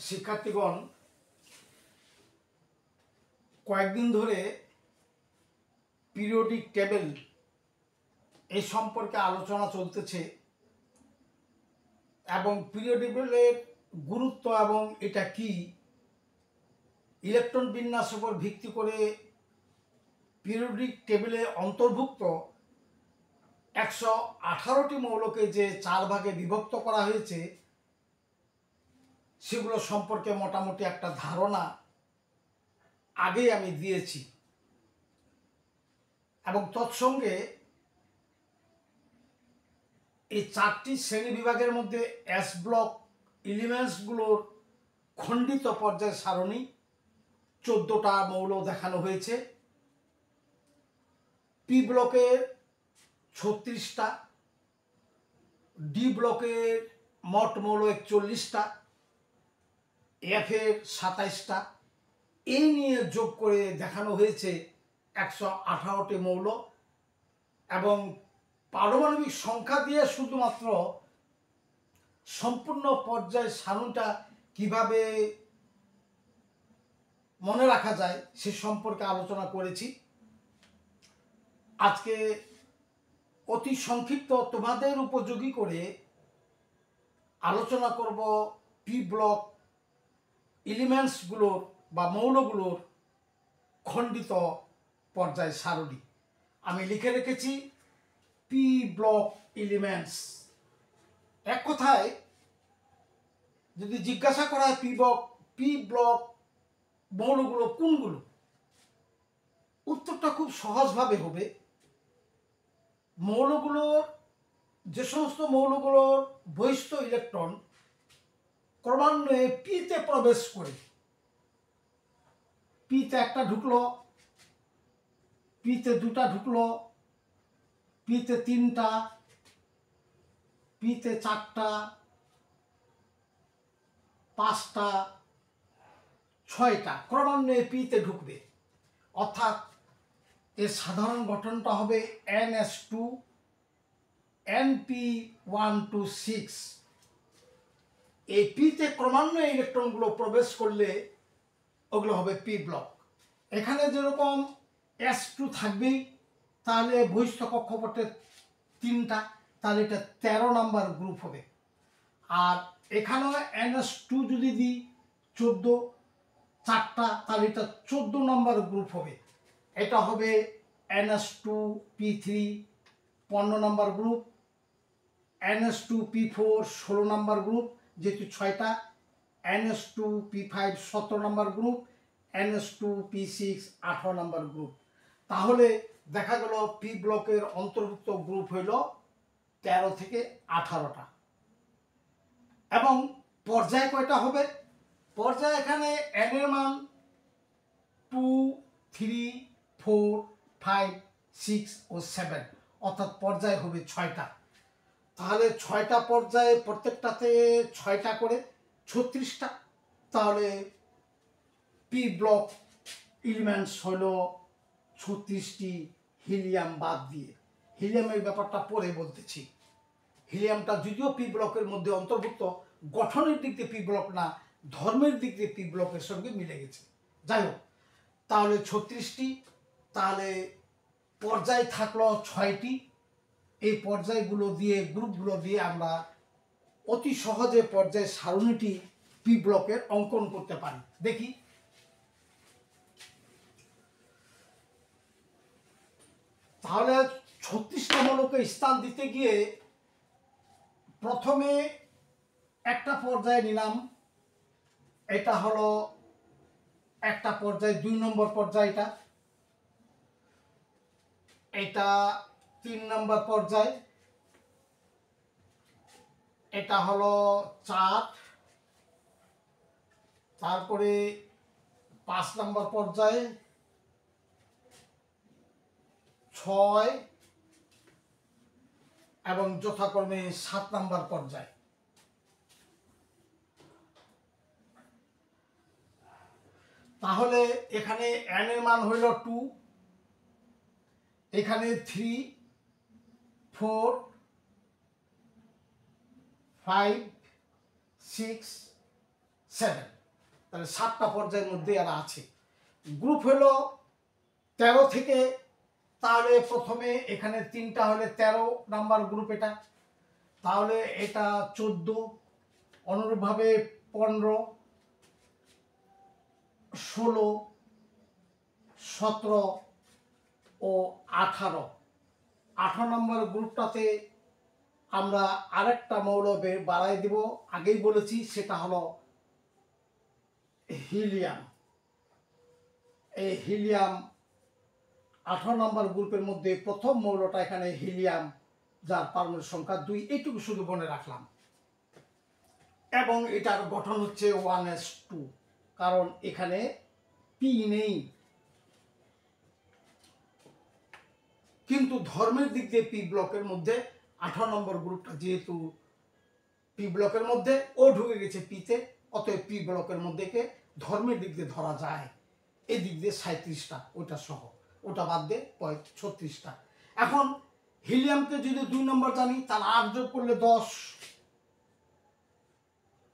শিক্ষার্থীগণ কয়েকদিন ধরে periodic table এই সম্পর্কে আলোচনা চলতেছে এবং পিরিয়ডিক টেবিলের গুরুত্ব এবং এটা কি ইলেকট্রন বিন্যাসের উপর ভিত্তি করে পিরিয়ডিক টেবিলে অন্তর্ভুক্ত 118টি মৌলকে যে 4 ভাগে বিভক্ত করা হয়েছে সেগুলো সম্পর্কে মোটামুটি একটা ধারণা আগেই আমি দিয়েছি এবং তৎসঙ্গে এই 4টি শ্রেণী বিভাগের মধ্যে এস ব্লক এলিমেন্টসগুলোর খণ্ডিত পর্যায় সারণী 14টা মৌল দেখানো হয়েছে। পি ব্লকের 36টা, ডি ব্লকের মোট মৌল 41টা, এফ এর 27টা, এই নিয়ে যোগ করে দেখানো হয়েছে 118টি মৌল এবং পারমাণবিক সংখ্যা দিয়ে শুধুমাত্র সম্পূর্ণ পর্যায় সারণীটা কিভাবে মনে রাখা যায় সে সম্পর্কে আলোচনা করেছি। আজকে অতি সংক্ষিপ্ত তোমাদের উপযোগী করে আলোচনা করব পি ব্লক এলিমেন্টসগুলোর বা মৌলগুলোর খণ্ডিত পর্যায় সারণী। আমি লিখে রেখেছি পি ব্লক এলিমেন্টস। এক কথায় যদি জিজ্ঞাসা করা হয় পি ব্লক মৌলগুলো কোনগুলো, উত্তরটা খুব সহজভাবে হবে মৌলগুলোর যে সমস্ত মৌলগুলোর বহিস্থ ইলেকট্রন ক্রমান্বয়ে পিতে প্রবেশ করে, পিতে একটা ঢুকলো, পিতে দুটা ঢুকলো, পিতে 3টা, পিতে 4টা, 5টা, 6টা ক্রমান্বয়ে পিতে ঢুকবে। অর্থাৎ এর সাধারণ গঠনটা হবে NS2 NP126। এই পিতে ক্রমান্বয়ে ইলেকট্রনগুলো প্রবেশ করলে ওগুলো হবে পি ব্লক। এখানে যেরকম S2 থাকবেই, তাহলে বহিস্থ কক্ষপথে 3টা, তাহলে এটা 13 নম্বর গ্রুপ হবে। আর এখানেও NS2 যদি দিই 14, 4টা, তাহলে এটা 14 নম্বর গ্রুপ হবে। এটা হবে NS2P3 15 নম্বর গ্রুপ, NS2P4 16 নম্বর গ্রুপ যেহেতু 6টা, NS2P5 17 নম্বর গ্রুপ, NS2P6 18 নম্বর গ্রুপ। তাহলে দেখা গেল পি ব্লকের অন্তর্ভুক্ত গ্রুপ হইল 13 থেকে 18টা। এবং পর্যায় কয়টা হবে? পর্যায় এখানে n এর মান 2, 3, 4, 5, 6 ও 7, অর্থাৎ পর্যায় হবে 6টা। তাহলে 6টা পর্যায়ে প্রত্যেকটাতে 6টা করে 36টা। তাহলে পি ব্লক এলিমেন্টস হল 36টি হিলিয়াম বাদ দিয়ে। হিলিয়ামের ব্যাপারটা পরে বলতেছি। হিলিয়ামটা যদিও পি ব্লকের মধ্যে অন্তর্ভুক্ত, গঠনের দিক দিয়ে পি ব্লক না, ধর্মের দিক দিয়ে পি ব্লকের সঙ্গে মিলে গেছে। যাই হোক, তাহলে 36টি, তাহলে পর্যায় থাকলো 6টি। এই পর্যায়গুলো দিয়ে, গ্রুপগুলো দিয়ে আমরা অতি সহজে পর্যায় সারণীটি পি ব্লকের অঙ্কন করতে পারি। দেখি, তাহলে 36টা মৌলকে স্থান দিতে গিয়ে প্রথমে একটা পর্যায়ে নিলাম, এটা হলো একটা পর্যায়, 2 নম্বর পর্যায়টা, এটা 3 নম্বর পর্যায়, এটা হলো 4, তারপরে 5 নম্বর পর্যায়ে 6 এবং যথাক্রমে 7 নম্বর পর্যায়। তাহলে এখানে n এর মান হইল 2, এখানে 3, 4, 5, 6, 7, তাহলে 7টা পর্যায়ের মধ্যে এরা আছে। গ্রুপ হলো 13 থেকে, তাহলে প্রথমে এখানে 3টা হলে 13 নাম্বার গ্রুপ এটা, তাহলে এটা 14, অনুরূপভাবে 15, 16, 17 ও 18। 18 নম্বর গ্রুপটাতে আমরা আরেকটা মৌল বাড়াই দিব, আগেই বলেছি, সেটা হলো হিলিয়াম। এই হিলিয়াম 18 নম্বর গ্রুপের মধ্যে প্রথম মৌলটা এখানে হিলিয়াম, যার পারমাণবিক সংখ্যা 2, এইটুকু শুধু মনে রাখলাম। এবং এটার গঠন হচ্ছে 1s2, কারণ এখানে পি নেই। কিন্তু ধর্মের দিক দিয়ে পি ব্লকের মধ্যে 18 নম্বর গ্রুপটা যেহেতু পি ব্লকের মধ্যে, ও ঢুকে গেছে পিতে, অতএব পি ব্লকের মধ্যে কে ধর্মের দিক দিয়ে ধরা যায়। এই দিক দিয়ে 37টা, ওটা সহ, ওটা বাদ দিয়ে 36টা। এখন হিলিয়ামকে যদি 2 নম্বর জানি, তাহলে 8 যোগ করলে 10,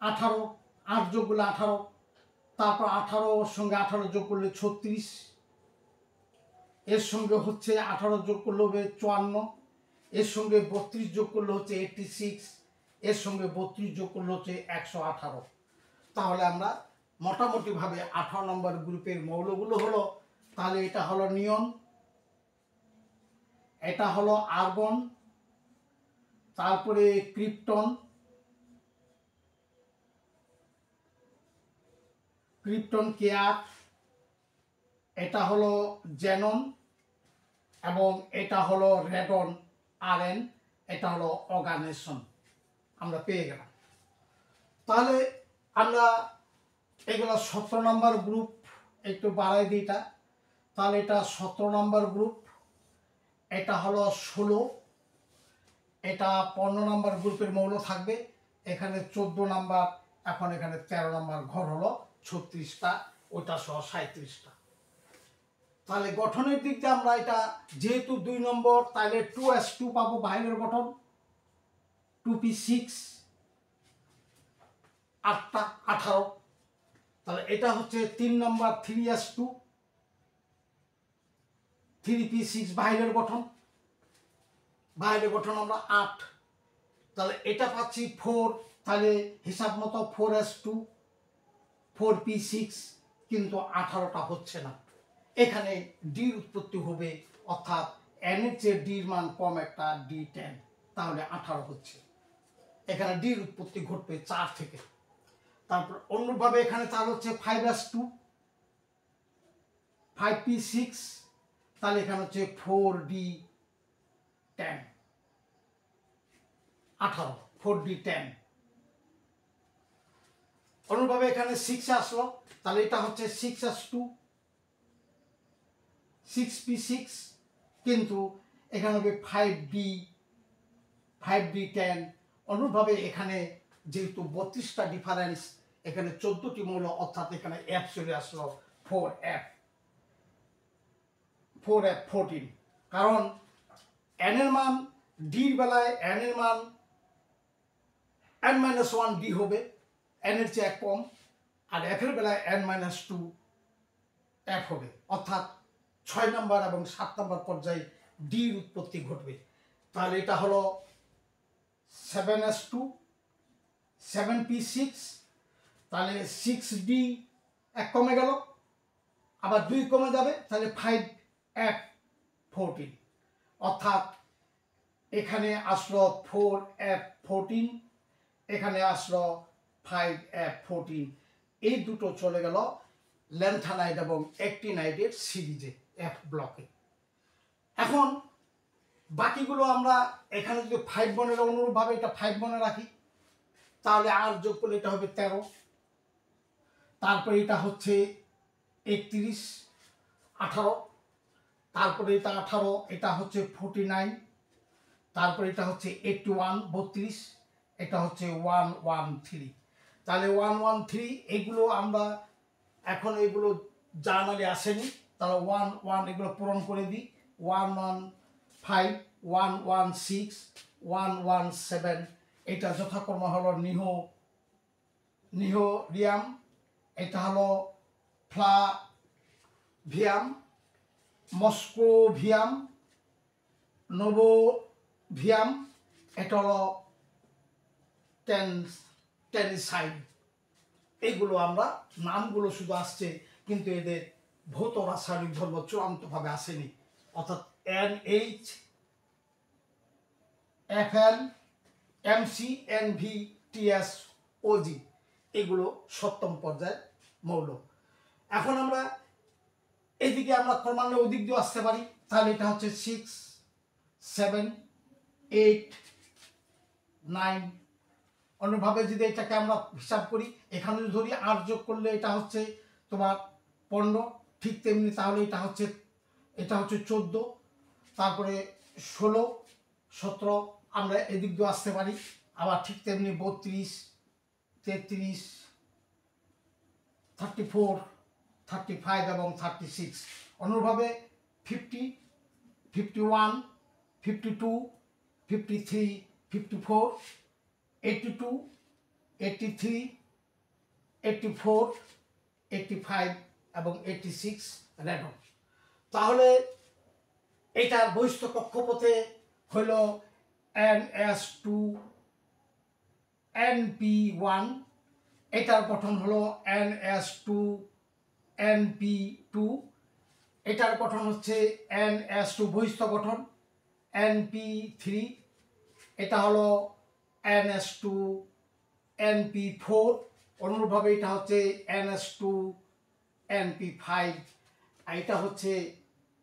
18, 8 যোগ করলে 18, তারপর 18 সঙ্গে 18 যোগ করলে 36, এর সঙ্গে হচ্ছে 18 যোগ করলে হবে 54, এর সঙ্গে 32 যোগ করলে হচ্ছে 86, এর সঙ্গে 32 যোগ করলে হচ্ছে 118। তাহলে আমরা মোটামুটিভাবে 18 নম্বর গ্রুপের মৌলগুলো হলো, তাহলে এটা হলো নিয়ন, এটা হলো আর্গন, তারপরে ক্রিপ্টন, K8, এটা হলো জেনন, এবং এটা হলো রেডন, Rn, এটা হলো অর্গানেশন। আমরা পেয়ে গেলাম। তাহলে আমরা এগুলো 17 নম্বর গ্রুপ, একটু বাড়াই দিই এটা, তাহলে এটা 17 নম্বর গ্রুপ, এটা হলো 16, এটা 15 নম্বর গ্রুপের মৌল থাকবে, এখানে 14 নম্বর, এখন এখানে 13 নম্বর ঘর হলো 36টা, ওটা সহ 37টা। তাহলে গঠনের দিক দিয়ে আমরা এটা যেহেতু 2 নম্বর, তাহলে 2s2 পাবো বাইরের গঠন, 2p6, 8টা 18। তাহলে এটা হচ্ছে 3 নম্বর, 3s2, 3p6 বাইরের গঠন, বাইরের গঠন আমরা 8। তাহলে এটা পাচ্ছি 4, তাহলে হিসাব মতো 4s2, 4p6, কিন্তু 18টা হচ্ছে না। এখানে ডির উৎপত্তি হবে, অর্থাৎ এন এর চেয়ে ডির মান কম একটা, D10, তাহলে 18 হচ্ছে। এখানে ডির উৎপত্তি ঘটবে 4 থেকে। তারপর অন্যভাবে এখানে তাহলে হচ্ছে 5s2, 5p6, তাহলে এখানে হচ্ছে 4d10, 18, 4d10। অনুরূপভাবে এখানে 6 আসলো, তাহলে এটা হচ্ছে 6s2, 6p6, কিন্তু এখানে হবে 5d10। অনুরূপভাবে এখানে যেহেতু 32টা ডিফারেন্স, এখানে 14টি মৌল, অর্থাৎ এখানে F চলে আসলো, 4F14। কারণ n এর মান ডির বেলায় n এর মান n-1 ডি হবে, n এর চেয়ে 1 কম, আর f এর বেলায় n-2 f হবে, অর্থাৎ 6 নম্বর এবং 7 নম্বর পর্যায়ে ডির উৎপত্তি ঘটবে। তাহলে এটা হলো 7s2, 7p6, তাহলে 6d 1 কমে গেল, আবার 2 কমে যাবে, তাহলে 5f14, অর্থাৎ এখানে আসলো 4f14, এখানে আসলো 5f14। এই দুটো চলে গেল ল্যান্থানাইড এবং অ্যাক্টিনাইডের সিরিজে, F ব্লকে। এখন বাকিগুলো আমরা এখানে যদি 5 বনের অনুরূপভাবে এটা 5 বনে রাখি, তাহলে আর যোগ করলে এটা হবে 13, তারপরে এটা হচ্ছে 31, 18, তারপরে এটা 18, এটা হচ্ছে 49, তারপরে এটা হচ্ছে 81, 32, এটা হচ্ছে 113। তাহলে 113 এগুলো আমরা এখন এগুলো জার্নালে আসেনি, তাহলে 11 এগুলো পূরণ করে দিই, 115, 116, 117, এটা যথাক্রমে হলো নিহ নিহোরিয়াম, এটা হলো ফ্লাভিয়াম, মস্কোভিয়াম, নোভোভিয়াম, এটা হলো টেনিসাইড। এইগুলো আমরা নামগুলো শুধু আসছে, কিন্তু এদের ভৌত রাসায়নিক ধর্ম চূড়ান্তভাবে আসেনি। অর্থাৎ NH, Fl, Mc, Nv, Ts, Og এগুলো সপ্তম পর্যায়ের মৌল। এখন আমরা এদিকে আমরা ক্রমান্বয়ে ওদিক দিয়ে আসতে পারি, তাহলে এটা হচ্ছে 6, 7, 8, 9। অন্যভাবে যদি এটাকে আমরা হিসাব করি, এখানে যদি ধরি 8 যোগ করলে এটা হচ্ছে তোমার 15, ঠিক তেমনি তাহলে এটা হচ্ছে 14, তারপরে 16, 17 আমরা এদিক দিয়ে আসতে পারি। আবার ঠিক তেমনি 32, 33, 34, 35 এবং 36। অনুরূপভাবে 50, 51, 52, 53, 54, 82, 83, 84, 85 এবং 86 রেডন। তাহলে এটার বহিস্থ কক্ষপথে হইল NS2NP1, এটার গঠন হলো NS2NP2, এটার গঠন হচ্ছে NS2 বহিস্থ গঠন NP3, এটা হলো NS2NP4, অনুরূপভাবে এটা হচ্ছে NS2NP5, এটা হচ্ছে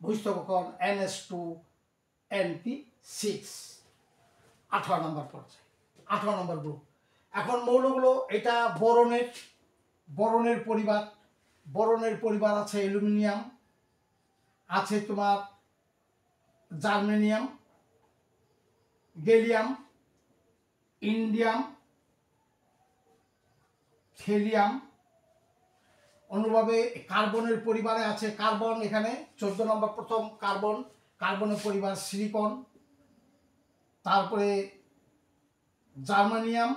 বহিস্থ গঠন NS2NP6। 18 নম্বর পর্যায়ে, 18 নম্বর গ্রুপ। এখন মৌলগুলো, এটা বোরনের পরিবার। বোরনের পরিবার আছে অ্যালুমিনিয়াম, আছে তোমার জার্মেনিয়াম, গেলিয়াম, ইন্ডিয়াম, থেলিয়াম। অনুভাবে কার্বনের পরিবারে আছে কার্বন, এখানে 14 নম্বর প্রথম কার্বন। কার্বনের পরিবার সিলিকন, তারপরে জার্মানিয়াম,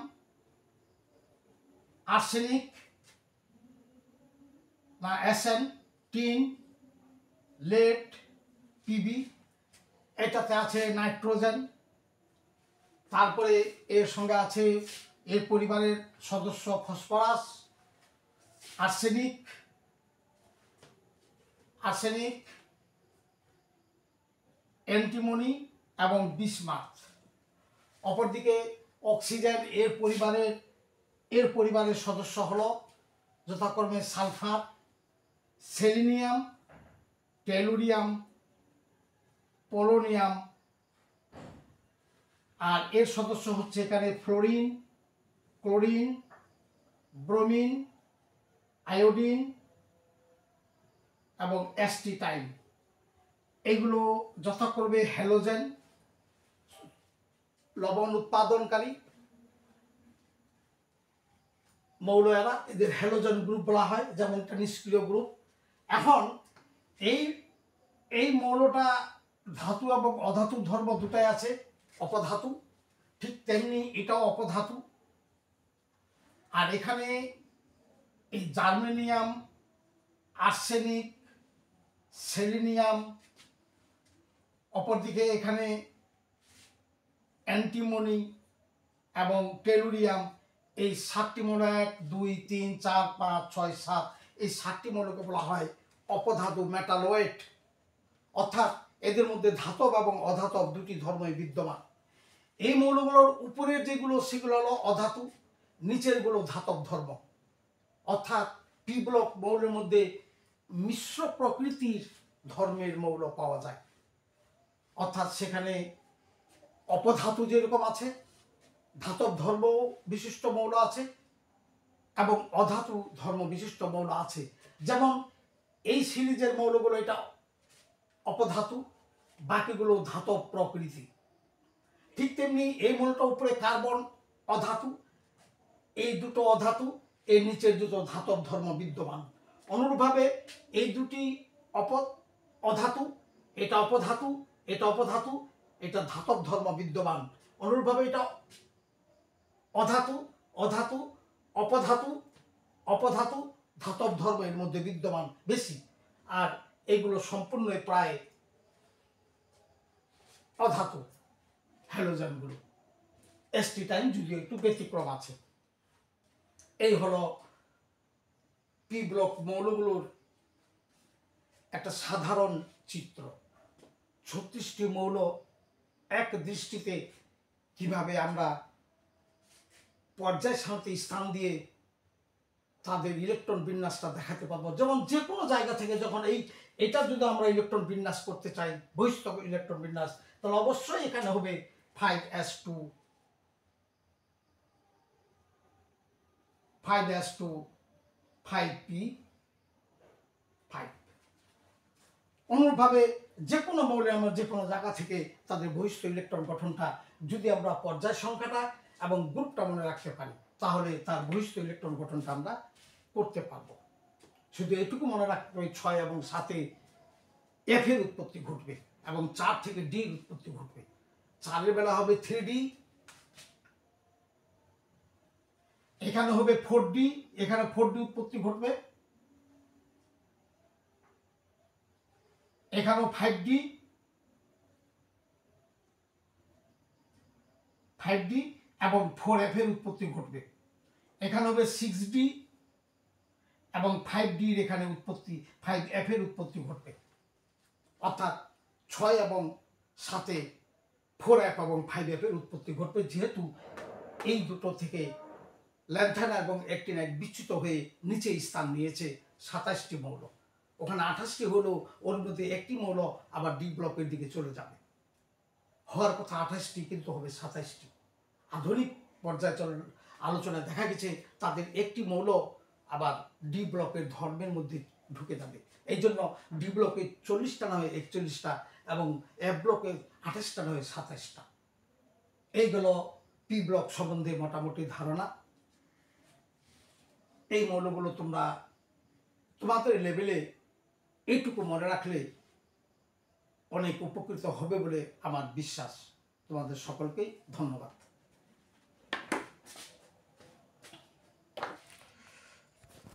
আর্সেনিক না এসএন, টিন, লেড, পিবি, এটাতে আছে নাইট্রোজেন। তারপরে এর সঙ্গে আছে এর পরিবারের সদস্য ফসফরাস, আর্সেনিক, অ্যান্টিমনি এবং বিসমাথ। অপরদিকে অক্সিজেন এর পরিবারের সদস্য হলো যথাক্রমে সালফার, সেলিনিয়াম, টেলুরিয়াম, পোলোনিয়াম। আর এর সদস্য হচ্ছে এখানে ফ্লোরিন, ক্লোরিন, ব্রোমিন, আয়োডিন এবং অ্যাসিটাইন। এগুলো যথাক্রমে হ্যালোজেন, লবণ উৎপাদনকারী মৌল। এরা এদের হ্যালোজেন গ্রুপ বলা হয়, যেমন একটা নিষ্ক্রিয় গ্রুপ। এখন এই মৌলটা ধাতু এবং অধাতু ধর্ম দুটাই আছে, অপধাতু। ঠিক তেমনি এটাও অপধাতু। আর এখানে এই জার্মেনিয়াম, আর্সেনিক, সেলিনিয়াম, অপরদিকে এখানে অ্যান্টিমনি এবং টেলুরিয়াম, এই 7টি মৌল 1, 2, 3, 4, 5, 6, 7 এই 7টি মৌলকে বলা হয় অপধাতু, মেটালয়েড। অর্থাৎ এদের মধ্যে ধাতব এবং অধাতব দুটি ধর্মই বিদ্যমান। এই মৌলগুলোর উপরের যেগুলো সেগুলো হলো অধাতু, নিচেরগুলো ধাতব ধর্ম। অর্থাৎ পি ব্লক মৌলের মধ্যে মিশ্র প্রকৃতির ধর্মের মৌল পাওয়া যায়। অর্থাৎ সেখানে অপধাতু যেরকম আছে, ধাতব ধর্ম বিশিষ্ট মৌল আছে এবং অধাতু ধর্ম বিশিষ্ট মৌল আছে। যেমন এই সিরিজের মৌলগুলো এটা অপধাতু, বাকিগুলো ধাতব প্রকৃতি। ঠিক তেমনি এই মৌলটা উপরে কার্বন অধাতু, এই দুটো অধাতু, এর নিচের দুটো ধাতব ধর্ম বিদ্যমান। অনুরূপভাবে এই দুটি অধাতু, এটা অপধাতু, এটা অপধাতু, এটা ধাতব ধর্ম বিদ্যমান। অনুরূপভাবে এটা অধাতু, অধাতু, অপধাতু, অপধাতু, ধাতব ধর্ম এর মধ্যে বিদ্যমান বেশি, আর এগুলো সম্পূর্ণই প্রায় অধাতু হ্যালোজেনগুলো। এস্টিটাইন যদিও একটু ব্যতিক্রম আছে। এই হলো পি ব্লক মৌলগুলোর একটা সাধারণ চিত্র। 36টি মৌল এক দৃষ্টিতে কিভাবে আমরা পর্যায় সারণীতে স্থান দিয়ে তাদের ইলেকট্রন বিন্যাসটা দেখাতে পারবো। যেমন যে কোনো জায়গা থেকে যখন এটা যদি আমরা ইলেকট্রন বিন্যাস করতে চাই, বহিস্থ ইলেকট্রন বিন্যাস, তাহলে অবশ্যই এখানে হবে 5s2 5p5। অনুরূপভাবে যে কোনো মৌলে আমরা যে কোনো জায়গা থেকে তাদের বহিস্থ ইলেকট্রন গঠনটা যদি আমরা পর্যায় সংখ্যাটা এবং গ্রুপটা মনে রাখতে পারি, তাহলে তার বহিস্থ ইলেকট্রন গঠনটা আমরা করতে পারবো। শুধু এটুকু মনে রাখতে হবে 6 এবং 7-এ এফ এর উৎপত্তি ঘটবে এবং 4 থেকে ডি এর উৎপত্তি ঘটবে। 4-এর বেলা হবে 3d, এখানে হবে 4d, এখানে 4d উৎপত্তি ঘটবে, এখানেও 5d এবং 4f এর উৎপত্তি ঘটবে। এখানে হবে 6d এবং 5d এর এখানে উৎপত্তি, 5f এর উৎপত্তি ঘটবে। অর্থাৎ 6 এবং 7-এ 4f এবং 5f এর উৎপত্তি ঘটবে, যেহেতু এই দুটো থেকে ল্যান্থানা এবং অ্যাক্টিনাইড বিচ্যুত হয়ে নিচে স্থান নিয়েছে 27টি মৌল। ওখানে 28টি হলো, ওর মধ্যে একটি মৌল আবার ডি ব্লকের দিকে চলে যাবে। হওয়ার কথা 28টি, কিন্তু হবে 27টি। আধুনিক পর্যালোচনা আলোচনায় দেখা গেছে তাদের একটি মৌল আবার ডি ব্লকের ধর্মের মধ্যে ঢুকে যাবে। এই জন্য ডি ব্লকে 40টা না হয় 41টা এবং এফ ব্লকে 28টা না হয় 27টা। এইগুলো পি ব্লক সম্বন্ধে মোটামুটি ধারণা। এই মৌলগুলো তোমরা তোমাদের লেভেলে এইটুকু মনে রাখলে অনেক উপকৃত হবে বলে আমার বিশ্বাস। তোমাদের সকলকেই ধন্যবাদ।